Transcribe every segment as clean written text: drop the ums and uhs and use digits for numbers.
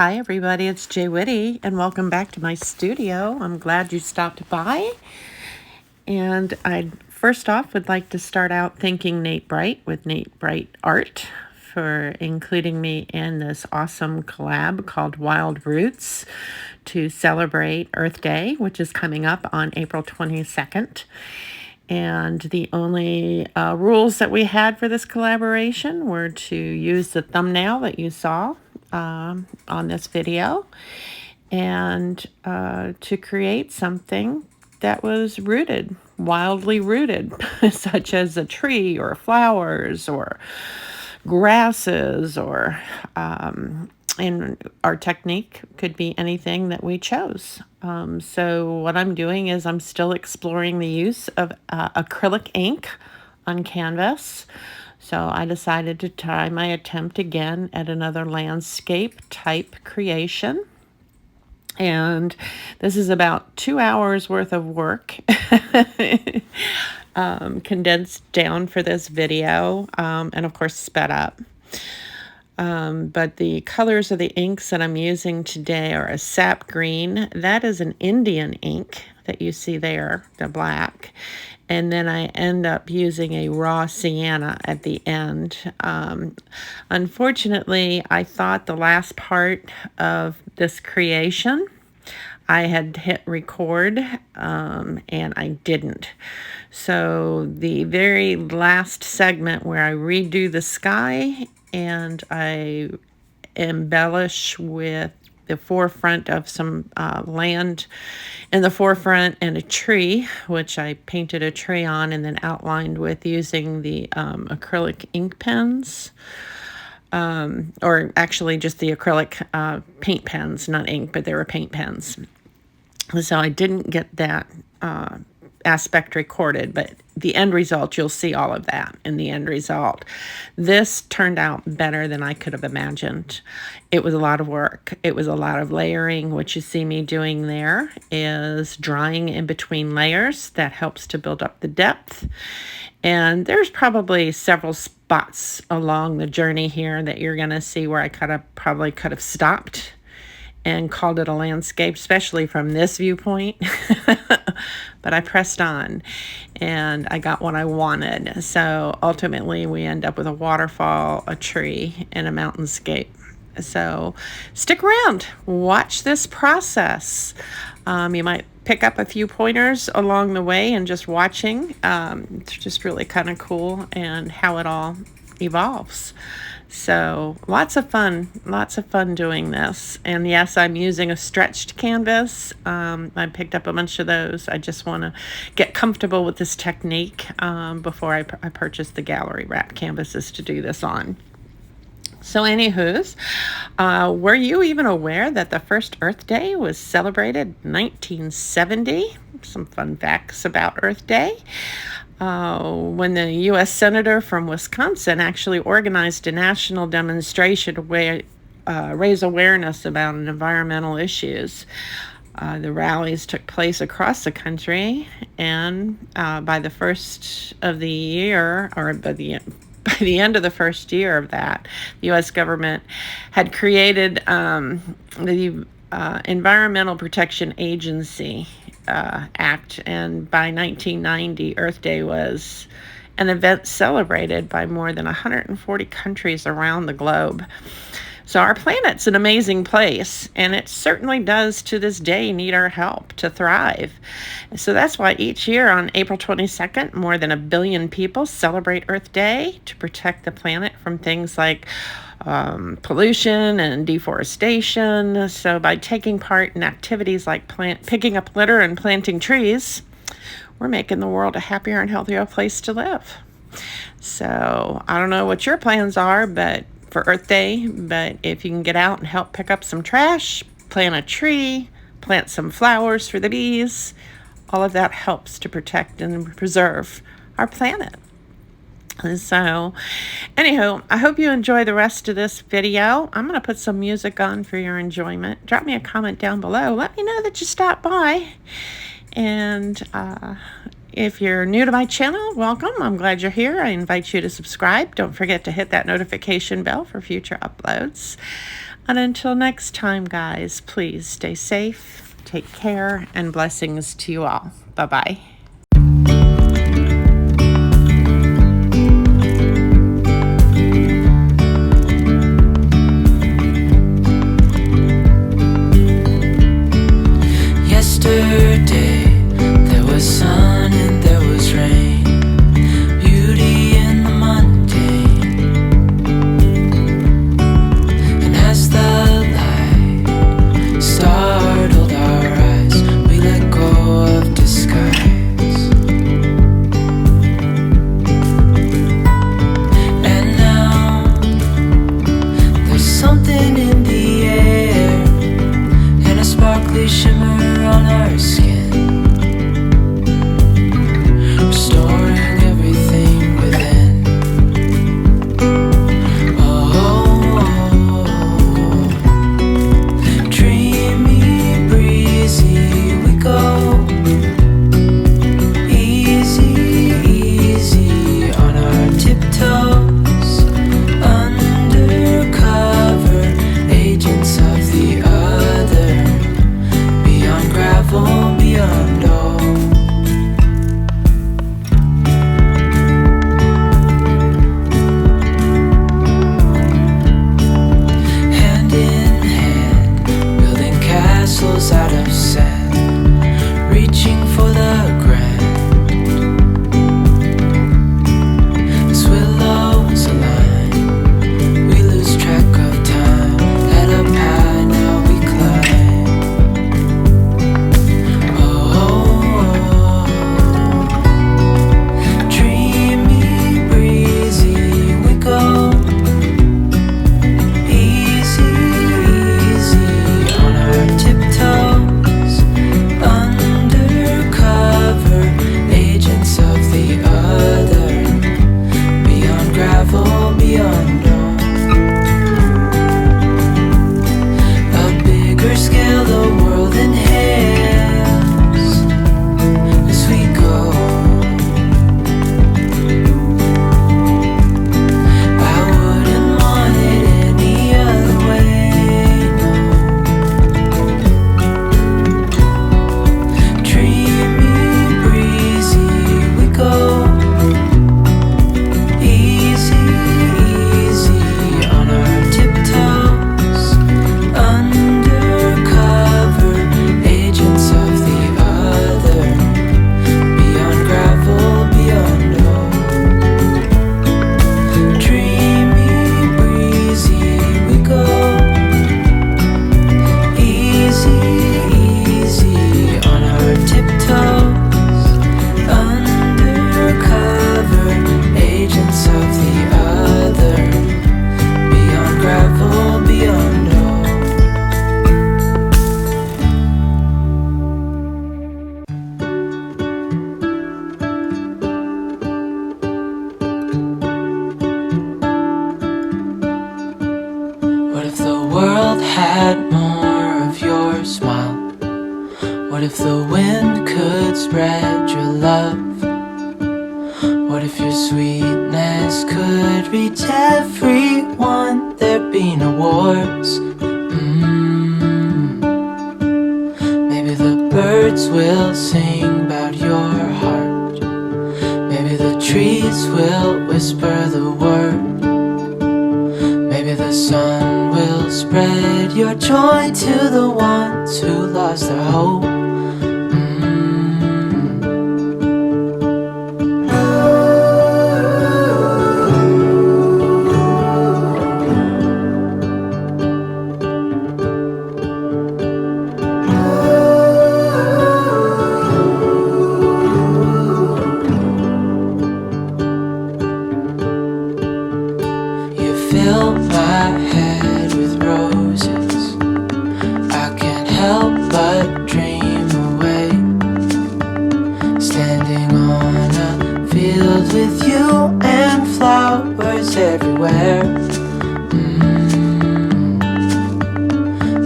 Hi everybody, it's jwitty and welcome back to my studio. I'm glad you stopped by. And I first off would like to start out thanking Nate Bright with Nate Bright Art for including me in this awesome collab called Wild Roots to celebrate Earth Day, which is coming up on April 22nd. And the only rules that we had for this collaboration were to use the thumbnail that you saw on this video and to create something that was rooted, wildly rooted, such as a tree or flowers or grasses or and our technique could be anything that we chose. So what I'm doing is I'm still exploring the use of acrylic ink on canvas. So I decided to try my attempt again at another landscape type creation. And this is about 2 hours worth of work condensed down for this video and of course sped up. But the colors of the inks that I'm using today are a sap green. That is an Indian ink that you see there, the black. And then I end up using a raw sienna at the end. Unfortunately, I thought the last part of this creation, I had hit record and I didn't. So the very last segment where I redo the sky and I embellish with the forefront of some land in the forefront and a tree, which I painted a tree on and then outlined with using the acrylic ink pens. Or actually just the acrylic paint pens, not ink, but they were paint pens. So I didn't get that aspect recorded, but the end result, you'll see all of that in the end result. This turned out better than I could have imagined. It was a lot of work. It was a lot of layering. What you see me doing there is drying in between layers. That helps to build up the depth. And there's probably several spots along the journey here that you're going to see where I probably could have stopped and called it a landscape, especially from this viewpoint. But I pressed on and I got what I wanted. So ultimately we end up with a waterfall, a tree, and a mountainscape. So stick around, watch this process. You might pick up a few pointers along the way and just watching. It's just really kind of cool and how it all evolves. So lots of fun doing this. And yes, I'm using a stretched canvas. I picked up a bunch of those. I just want to get comfortable with this technique before I purchase the gallery wrap canvases to do this on. So anywho's, were you even aware that the first Earth Day was celebrated in 1970? Some fun facts about Earth Day. When the U.S. Senator from Wisconsin actually organized a national demonstration to raise awareness about environmental issues. The rallies took place across the country, and by the first of the year, or by the end of the first year of that, the U.S. government had created the Environmental Protection Agency Act, and by 1990, Earth Day was an event celebrated by more than 140 countries around the globe. So our planet's an amazing place, and it certainly does to this day need our help to thrive. So that's why each year on April 22nd, more than 1 billion people celebrate Earth Day to protect the planet from things like pollution and deforestation. So by taking part in activities like picking up litter and planting trees, we're making the world a happier and healthier place to live. So I don't know what your plans are, but for Earth Day, but if you can get out and help pick up some trash, plant a tree, plant some flowers for the bees, all of that helps to protect and preserve our planet. So anyhow, I hope you enjoy the rest of this video. I'm going to put some music on for your enjoyment. Drop me a comment down below. Let me know that you stopped by. And if you're new to my channel, welcome. I'm glad you're here. I invite you to subscribe. Don't forget to hit that notification bell for future uploads. And until next time, guys, please stay safe, take care, and blessings to you all. Bye-bye. Yesterday, there was sun and there was rain, beauty in the mundane. And as the light startled our eyes, we let go of disguise. And now, there's something in the air, and a sparkly shimmer on our skin, restoring everything within. Oh, dreamy, breezy, we go. Easy, easy on our tiptoes, undercover agents of the other. Beyond gravel, beyond all. Hand in hand, building castles out of sand, reaching for the grand. As willows align, we lose track of time. Head up high, now we climb. Dreamy, breezy, we go. Easy, easy on our tiptoes, undercover agents of the other. Beyond gravel, beyond all. A bigger scale, the world inhales as we go. I wouldn't want it any other way, no. Dreamy, breezy, we go. Easy, easy on our tiptoes, undercover agents of the other. Beyond gravel, beyond all. Dreamy, breezy, we go. Easy, easy on our tiptoes, undercover agents of the other. Beyond gravel, beyond all. What if the world had more of your smile? What if the wind could spread your love? What if your sweetness could reach everyone? There'd be no wars. Maybe the birds will sing about your heart. Maybe the trees will whisper the word. Maybe the sun will spread your joy to the ones who lost their hope. You fill my head with roses. I can't help but dream away, standing on a field with you and flowers everywhere.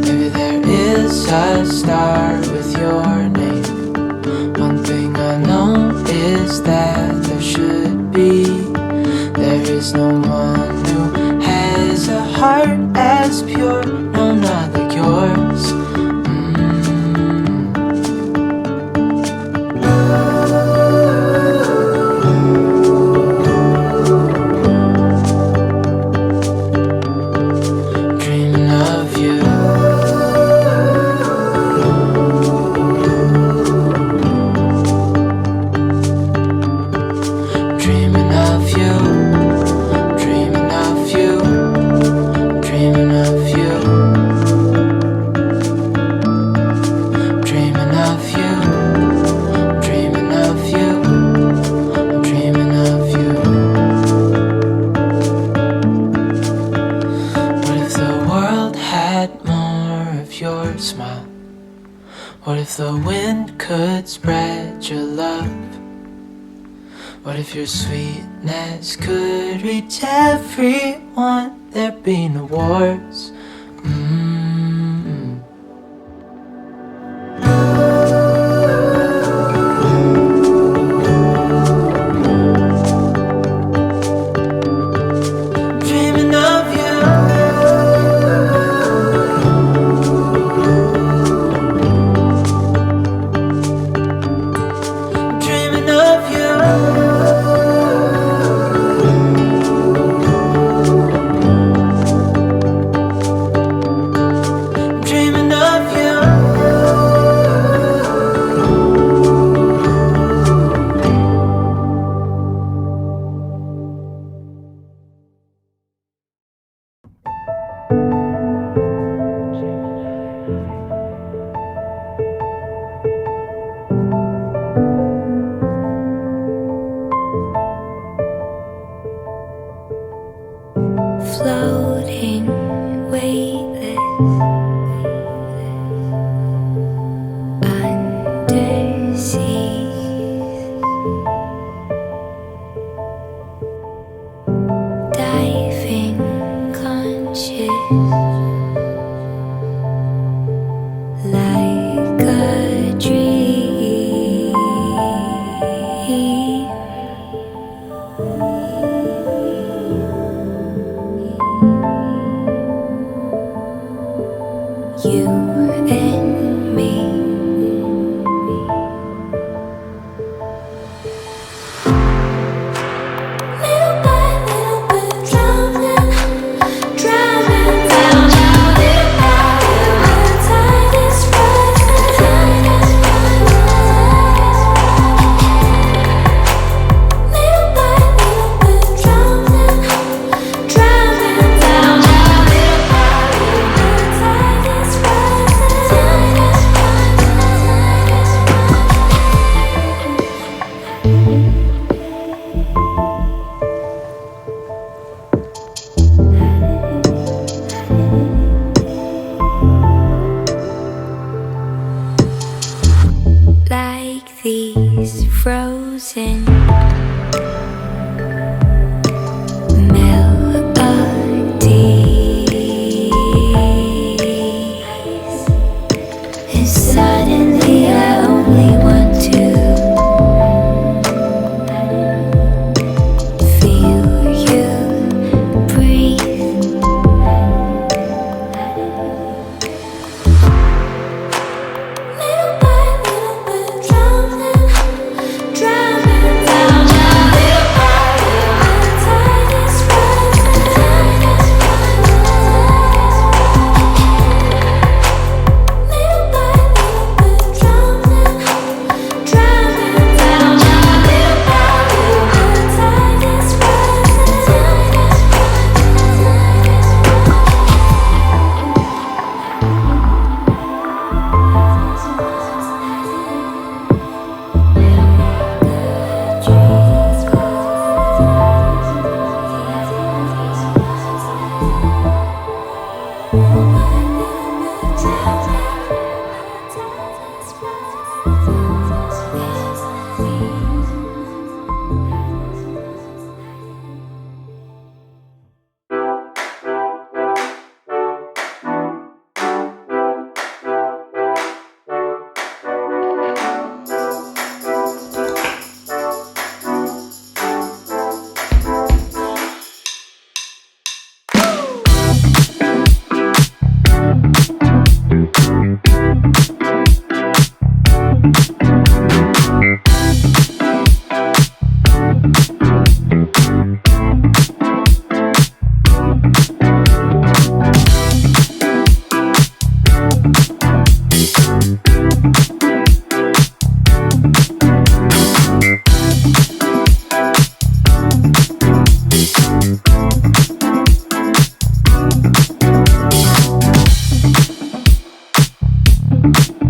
Maybe there is a star with your name. One thing I know is that there should be. There is no one who has a heart as pure. your smile? What if the wind could spread your love? What if your sweetness could reach everyone? There'd be no wars. Dreaming of you. Dreaming of you. Dreaming of you. Floating, weightless, undersea, diving, conscious, like a dream. You and me. Little by little, we're drowning down. Little by little, the tide is rising. Little by little, we're drowning down. Little by little, the tide is like these frozen melodies, and suddenly I only want to feel you breathe. Little by little, we're drowning down. Little by little, the tide is rising. Little by little, we're drowning down. Little by little, the tide is Thank you.